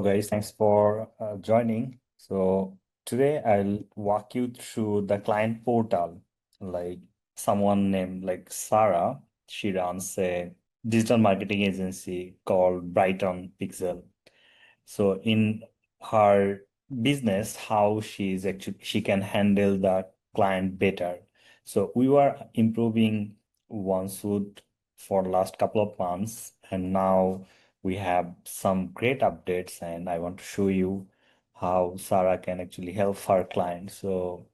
guys, thanks for joining. So today I'll walk you through the client portal. Like someone named like Sarah, she runs a digital marketing agency called Brighton Pixel. So in her business, how she can handle the client better. So we were improving OneSuite for the last couple of months, and now we have some great updates, and I want to show you how Sarah can actually help her clients. So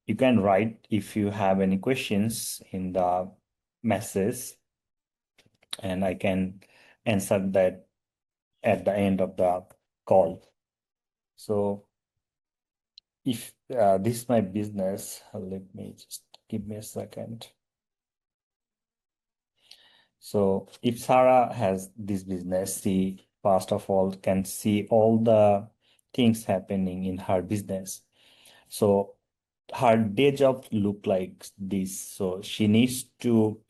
you can write if you have any questions in the message, and I can answer that at the end of the call. So if this is my business, let me just give me a second. So if Sarah has this business, she first of all can see all the things happening in her business. So her day job look like this. So she needs to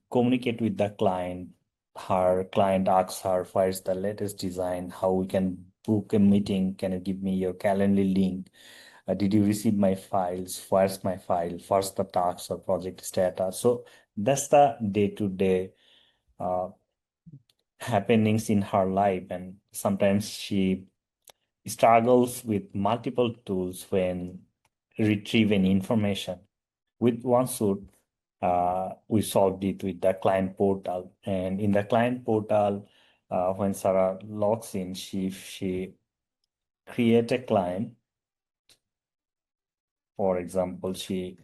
communicate with the client. Her client asks her, where's the latest design? How we can book a meeting? Can you give me your calendar link? Did you receive my files? Where's my file? What's the task or project status? So that's the day-to-day uh, happenings in her life. And sometimes she struggles with multiple tools when retrieving information. With OneSuite, we solved it with the client portal. And in the client portal, when Sarah logs in, she create a client. For example, she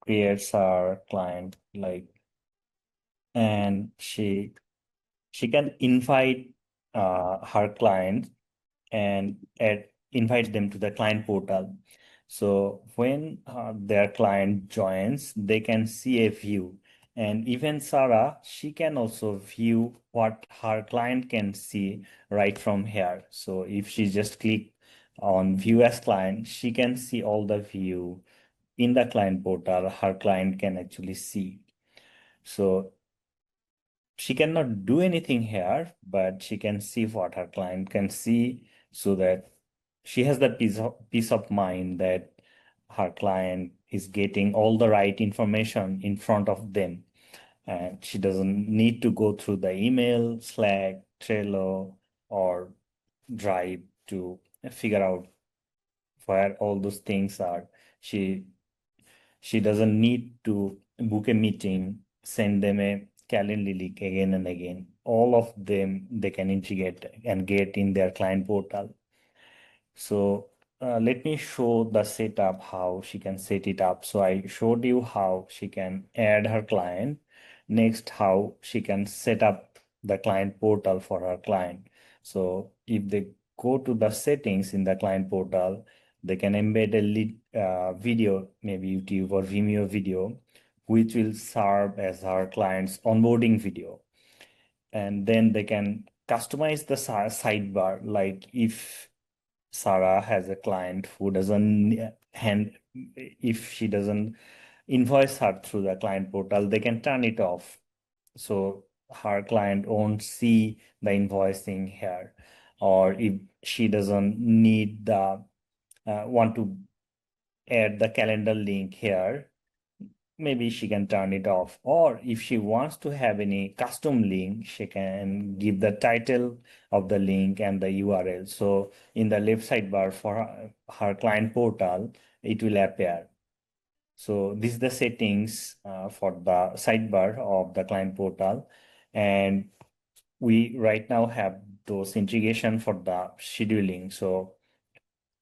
creates her client and she can invite her client and invite them to the client portal. So when their client joins, they can see a view. And even Sarah, she can also view what her client can see right from here. So if she just click on view as client, she can see all the view in the client portal her client can actually see. So she cannot do anything here, but she can see what her client can see so that she has the peace of mind that her client is getting all the right information in front of them. And she doesn't need to go through the email, Slack, Trello, or Drive to figure out where all those things are. She she doesn't need to book a meeting, send them a Calendly link again and again. All of them they can integrate and get in their client portal. So let me show the setup, how she can set it up. So I showed you how she can add her client. Next, how she can set up the client portal for her client. So if they go to the settings in the client portal, they can embed a video, maybe YouTube or Vimeo video, which will serve as our client's onboarding video. And then they can customize the sidebar. Like if Sarah has a client who doesn't if she doesn't invoice her through the client portal, they can turn it off. So her client won't see the invoicing here. Or if she doesn't need the want to add the calendar link here, maybe she can turn it off. Or if she wants to have any custom link, she can give the title of the link and the URL. So in the left sidebar for her client portal, it will appear. So this is the settings for the sidebar of the client portal. And we right now have those integration for the scheduling. So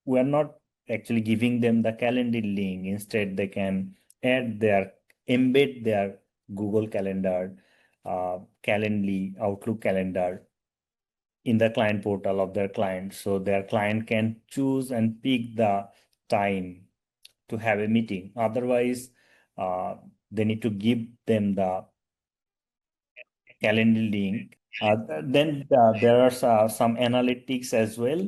we're not actually giving them the calendar link. Instead, they can embed their Google Calendar, Calendly, Outlook calendar in the client portal of their client. So their client can choose and pick the time to have a meeting. Otherwise, they need to give them the calendar link. Then there are some analytics as well,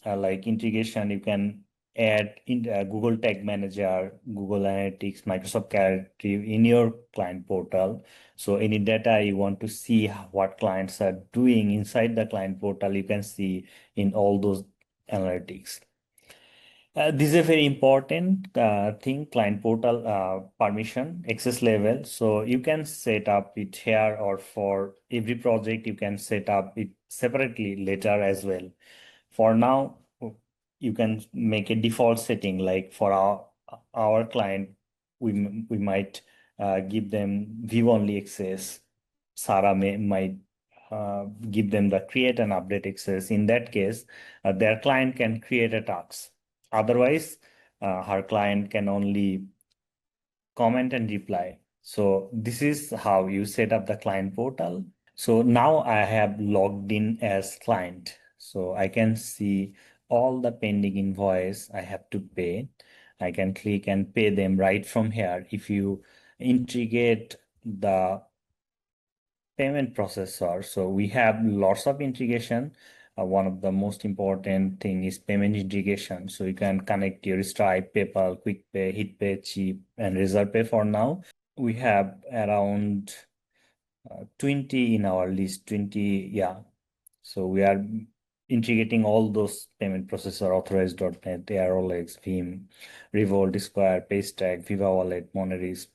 like integration. You can add in Google Tag Manager, Google Analytics, Microsoft Creative in your client portal. So any data you want to see what clients are doing inside the client portal, you can see in all those analytics. This is a very important thing, client portal permission, access level. So you can set up it here, or for every project, you can set up it separately later as well. For now, you can make a default setting, like for our client, we might give them view only access. Sarah might give them the create and update access. In that case, their client can create a task. Otherwise, her client can only comment and reply. So this is how you set up the client portal. So now I have logged in as client. So I can see all the pending invoice I have to pay. I can click and pay them right from here. If you integrate the payment processor, so we have lots of integration. One of the most important thing is payment integration. So you can connect your Stripe, PayPal, QuickPay, HitPay, Chip, and RezervePay for now. We have around 20 in our list, 20, yeah. So we are integrating all those payment processor, Authorize.net, AROLX, Veeam, Revolt, Square, Paystack, Viva Wallet, Moneris,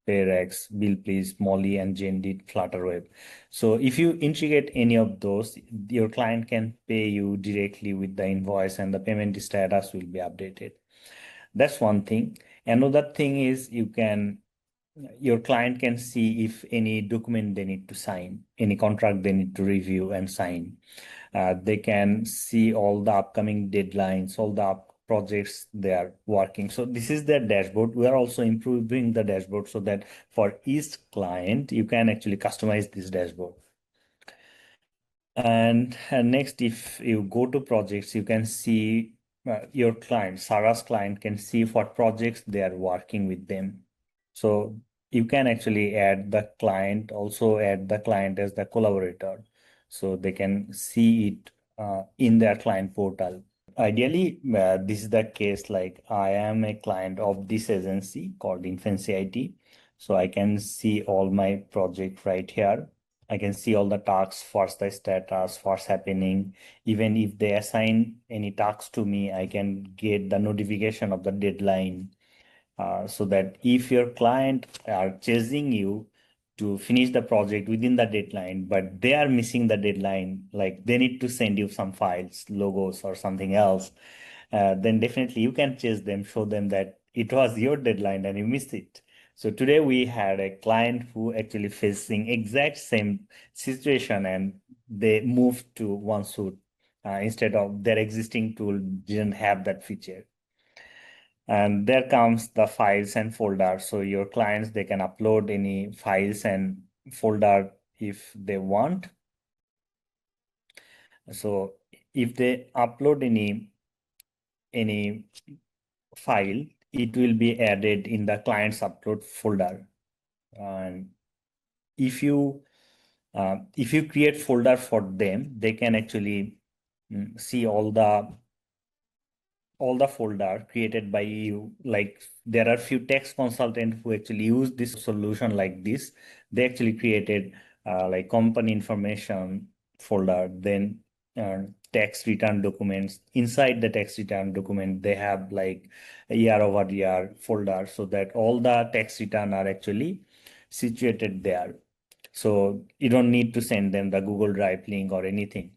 Payrex, BillPlease, Molly, and JND, Flutterwave. So if you integrate any of those, your client can pay you directly with the invoice and the payment status will be updated. That's one thing. Another thing is your client can see if any document they need to sign, any contract they need to review and sign. They can see all the upcoming deadlines, all the projects they are working. So this is their dashboard. We are also improving the dashboard so that for each client, you can actually customize this dashboard. And next, if you go to projects, you can see your client, Sarah's client can see what projects they are working with them. So you can actually also add the client as the collaborator. So they can see it in their client portal. Ideally, this is the case, like I am a client of this agency called Infancy IT. So I can see all my project right here. I can see all the tasks, what's the status, what's happening. Even if they assign any tasks to me, I can get the notification of the deadline. So that if your client are chasing you to finish the project within the deadline, but they are missing the deadline, like they need to send you some files, logos, or something else, then definitely you can chase them, show them that it was your deadline and you missed it. So today we had a client who actually facing exact same situation, and they moved to OneSuite instead of their existing tool didn't have that feature. And there comes the files and folders. So your clients, they can upload any files and folder if they want. So if they upload any file, it will be added in the client's upload folder. And if you create folder for them, they can actually see all the folder created by you. Like there are few tax consultants who actually use this solution like this. They actually created like company information folder, then tax return documents. Inside the tax return document, they have like a year over year folder, so that all the tax return are actually situated there. So you don't need to send them the Google Drive link or anything.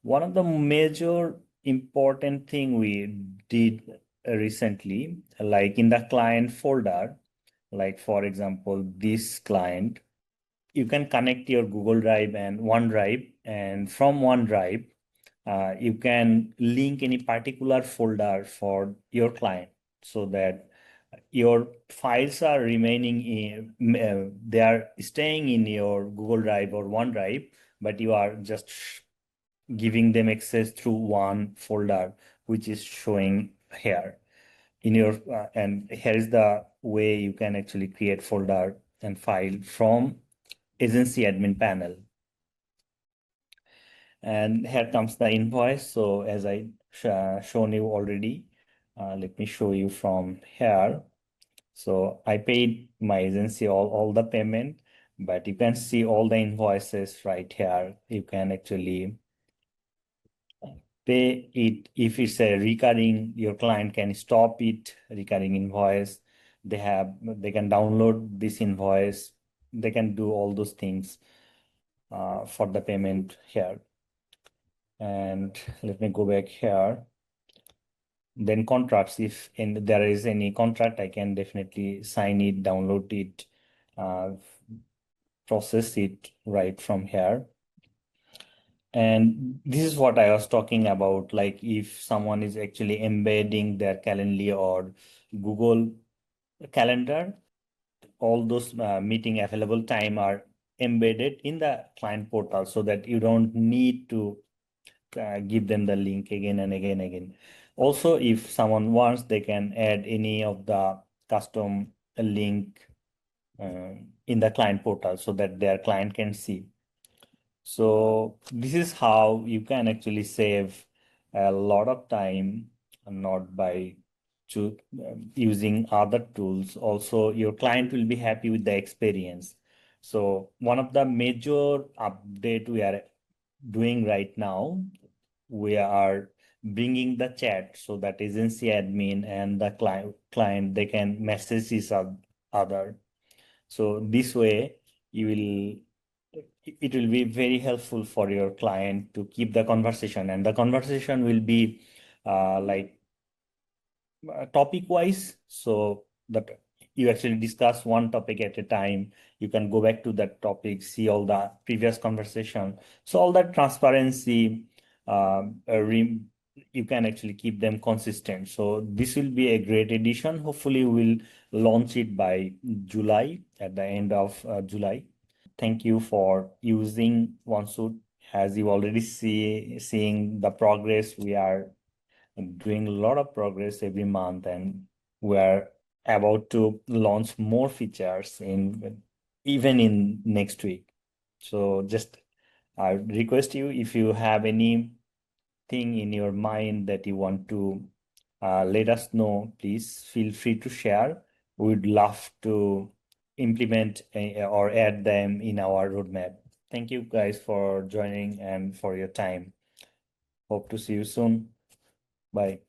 One of the major important thing we did recently, like in the client folder, like for example, this client, you can connect your Google Drive and OneDrive, and from OneDrive, you can link any particular folder for your client so that your files are remaining they are staying in your Google Drive or OneDrive, but you are just giving them access through one folder, which is showing here in your and here is the way you can actually create folder and file from agency admin panel. And here comes the invoice. So as I shown you already, Let me show you from here. So I paid my agency all the payment, but you can see all the invoices right here. You can actually pay it. If it's a recurring, your client can stop it, recurring invoice. They can download this invoice. They can do all those things for the payment here. And let me go back here. Then contracts, if there is any contract, I can definitely sign it, download it, uh, process it right from here. And this is what I was talking about, like if someone is actually embedding their Calendly or Google Calendar, all those meeting available time are embedded in the client portal so that you don't need to give them the link again and again. Also, if someone wants, they can add any of the custom link in the client portal so that their client can see. So this is how you can actually save a lot of time, not by using other tools. Also, your client will be happy with the experience. So one of the major update we are doing right now, we are bringing the chat so that agency admin and the client they can message each other. So this way you it will be very helpful for your client to keep the conversation, and the conversation will be like topic wise, so that you actually discuss one topic at a time. You can go back to that topic, see all the previous conversation. So all that transparency, you can actually keep them consistent. So this will be a great addition. Hopefully we'll launch it by July, at the end of July. Thank you for using OneSuite. As you already seeing the progress, we are doing a lot of progress every month, and we're about to launch more features in even in next week. So just I request you, if you have anything in your mind that you want to let us know, please feel free to share. We'd love to implement or add them in our roadmap. Thank you guys for joining and for your time. Hope to see you soon. Bye.